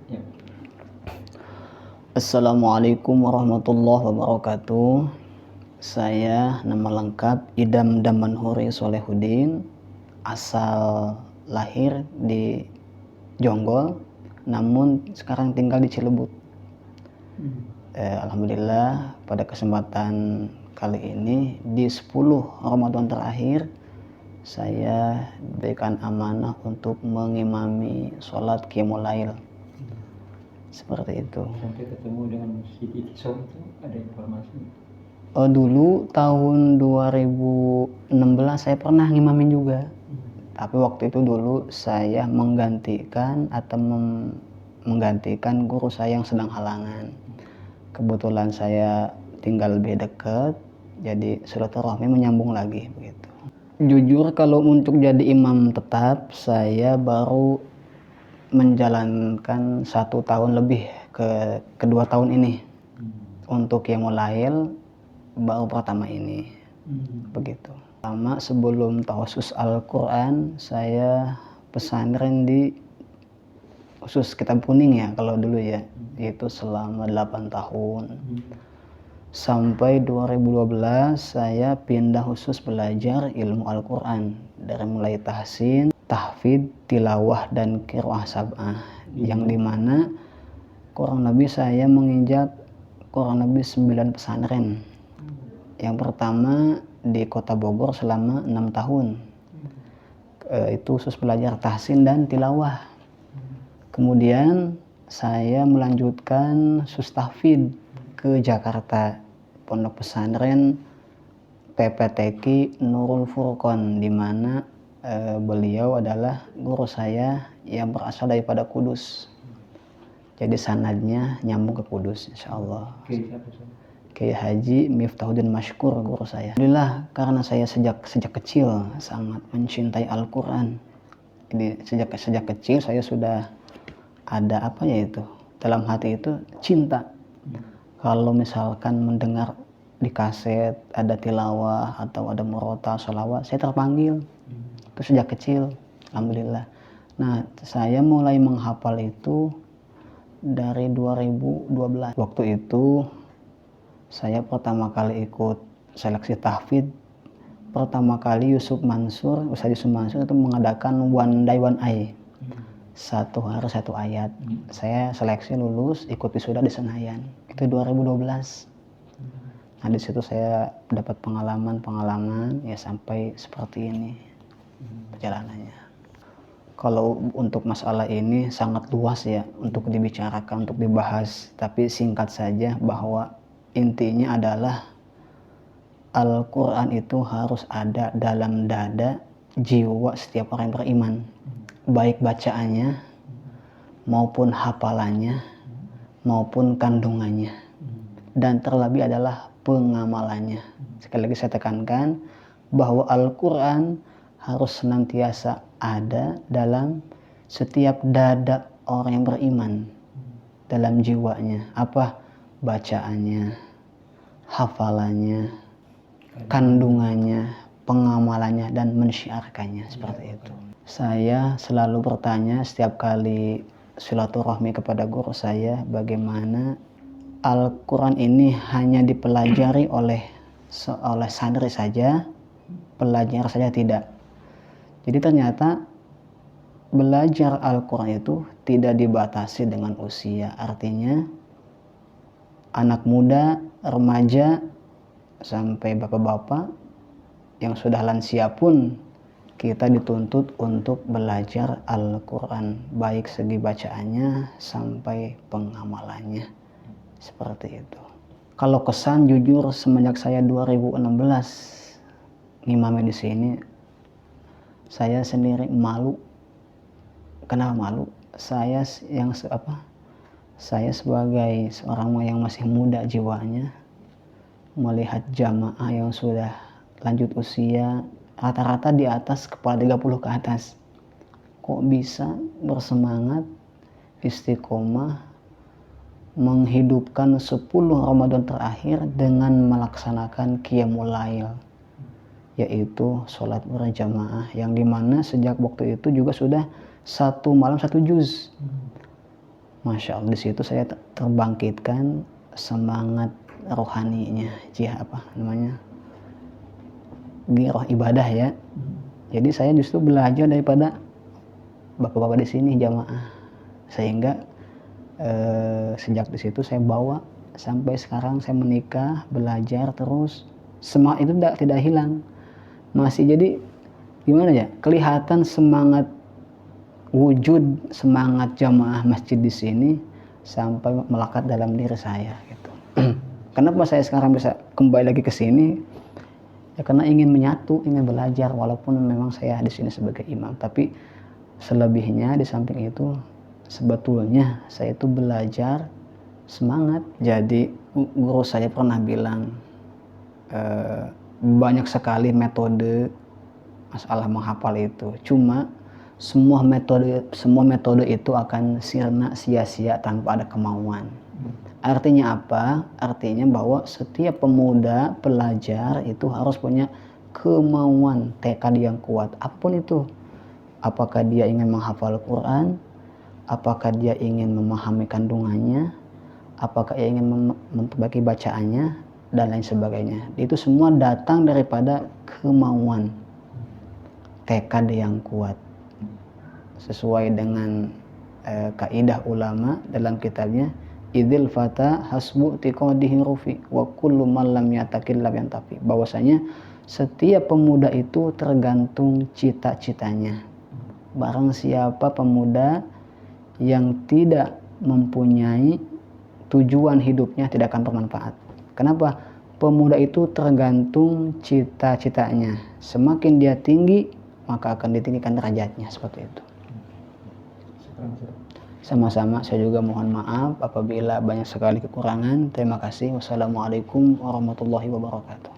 Ya. Assalamualaikum warahmatullahi wabarakatuh. Saya nama lengkap Idam Damanhuri Solehudin, asal lahir di Jonggol, namun sekarang tinggal di Cilebut. Alhamdulillah pada kesempatan kali ini di 10 Ramadan terakhir saya diberikan amanah untuk mengimami sholat Qiyamul Lail. Seperti itu. Sampai ketemu dengan Siti Tisor itu ada informasi? Dulu tahun 2016 saya pernah ngimamin juga. Tapi waktu itu dulu saya menggantikan menggantikan guru saya yang sedang halangan. Kebetulan saya tinggal lebih dekat, jadi silaturahmi menyambung lagi begitu. Jujur kalau untuk jadi imam tetap saya baru menjalankan 1 tahun lebih ke kedua tahun ini. Untuk Qiyamul Lail baru pertama ini. Begitu. Lama sebelum tawasus Al-Quran saya pesantren di khusus kitab kuning ya kalau dulu ya, itu selama 8 tahun. Sampai 2012 saya pindah khusus belajar ilmu Al-Quran dari mulai tahsin, tahfidz, tilawah dan qiraah sab'ah, yang dimana kurang lebih saya menginjak kurang lebih 9 pesantren. Yang pertama di Kota Bogor selama 6 tahun, itu khusus belajar tahsin dan tilawah. Kemudian saya melanjutkan tahfidz ke Jakarta, Pondok Pesantren PPTQ Nurul Furqon, di mana beliau adalah guru saya yang berasal daripada Kudus. Jadi sanadnya nyambung ke Kudus, insyaallah. Kiai Haji Miftahuddin Mashkur guru saya. Alhamdulillah karena saya sejak kecil sangat mencintai Al-Quran. Jadi sejak kecil saya sudah ada itu dalam hati itu cinta. Kalau misalkan mendengar di kaset ada tilawah atau ada murotal sholawat, saya terpanggil. Itu sejak kecil, alhamdulillah. Nah, saya mulai menghafal itu dari 2012. Waktu itu saya pertama kali ikut seleksi tahfidz. Pertama kali Ustaz Yusuf Mansur itu mengadakan one day one eye, 1 hari 1 ayat. Saya seleksi lulus, ikut wisuda di Senayan. Itu 2012. Nah di situ saya dapat pengalaman ya sampai seperti ini perjalanannya. Kalau untuk masalah ini sangat luas ya untuk dibicarakan, untuk dibahas. Tapi singkat saja bahwa intinya adalah Al-Quran itu harus ada dalam dada jiwa setiap orang yang beriman. Baik bacaannya, maupun hafalannya, maupun kandungannya. Dan terlebih adalah pengamalannya. Sekali lagi saya tekankan bahwa Al-Quran harus senantiasa ada dalam setiap dada orang yang beriman, dalam jiwanya. Apa? Bacaannya, hafalannya, kandungannya, pengamalannya, dan mensyiarkannya, seperti itu. Saya selalu bertanya setiap kali silaturahmi kepada guru saya, bagaimana Al-Quran ini hanya dipelajari oleh santri saja, pelajar saja tidak. Jadi ternyata belajar Al-Quran itu tidak dibatasi dengan usia. Artinya anak muda, remaja, sampai bapak-bapak yang sudah lansia pun kita dituntut untuk belajar Al-Quran, baik segi bacaannya sampai pengamalannya. Seperti itu. Kalau kesan jujur semenjak saya 2016 ngimami di sini, saya sendiri malu. Kenapa malu? Saya sebagai seorang yang masih muda jiwanya, melihat jamaah yang sudah lanjut usia, rata-rata di atas kepala 30 ke atas, kok bisa bersemangat istiqomah menghidupkan 10 Ramadan terakhir dengan melaksanakan Qiyamul Lail, yaitu sholat berjamaah, yang dimana sejak waktu itu juga sudah 1 malam 1 juz. Masya Allah, di situ saya terbangkitkan semangat rohaninya, giroh ibadah ya. Jadi saya justru belajar daripada bapak-bapak di sini jamaah, sehingga sejak di situ saya bawa sampai sekarang saya menikah, belajar terus, semangat itu tidak hilang, masih. Jadi gimana ya, kelihatan semangat wujud semangat jamaah masjid di sini sampai melekat dalam diri saya gitu. Kenapa saya sekarang bisa kembali lagi ke sini? Ya karena ingin menyatu, ingin belajar, walaupun memang saya di sini sebagai imam, tapi selebihnya di samping itu sebetulnya saya itu belajar semangat. Jadi guru saya pernah bilang banyak sekali metode masalah menghafal itu, cuma semua metode itu akan sirna, sia-sia tanpa ada kemauan. Artinya apa? Artinya bahwa setiap pemuda pelajar itu harus punya kemauan, tekad yang kuat, apapun itu. Apakah dia ingin menghafal Quran, apakah dia ingin memahami kandungannya, apakah ia ingin memperbaiki bacaannya, dan lain sebagainya. Itu semua datang daripada kemauan, tekad yang kuat. Sesuai dengan kaidah ulama dalam kitabnya, idzil fata hasbu tiqadihi rufi wa kullu man lam yatakil lam yantafi, bahwasanya setiap pemuda itu tergantung cita-citanya. Barang siapa pemuda yang tidak mempunyai tujuan hidupnya tidak akan bermanfaat. Kenapa? Pemuda itu tergantung cita-citanya. Semakin dia tinggi, maka akan ditinggikan derajatnya, seperti itu. Sama-sama, saya juga mohon maaf apabila banyak sekali kekurangan. Terima kasih. Wassalamualaikum warahmatullahi wabarakatuh.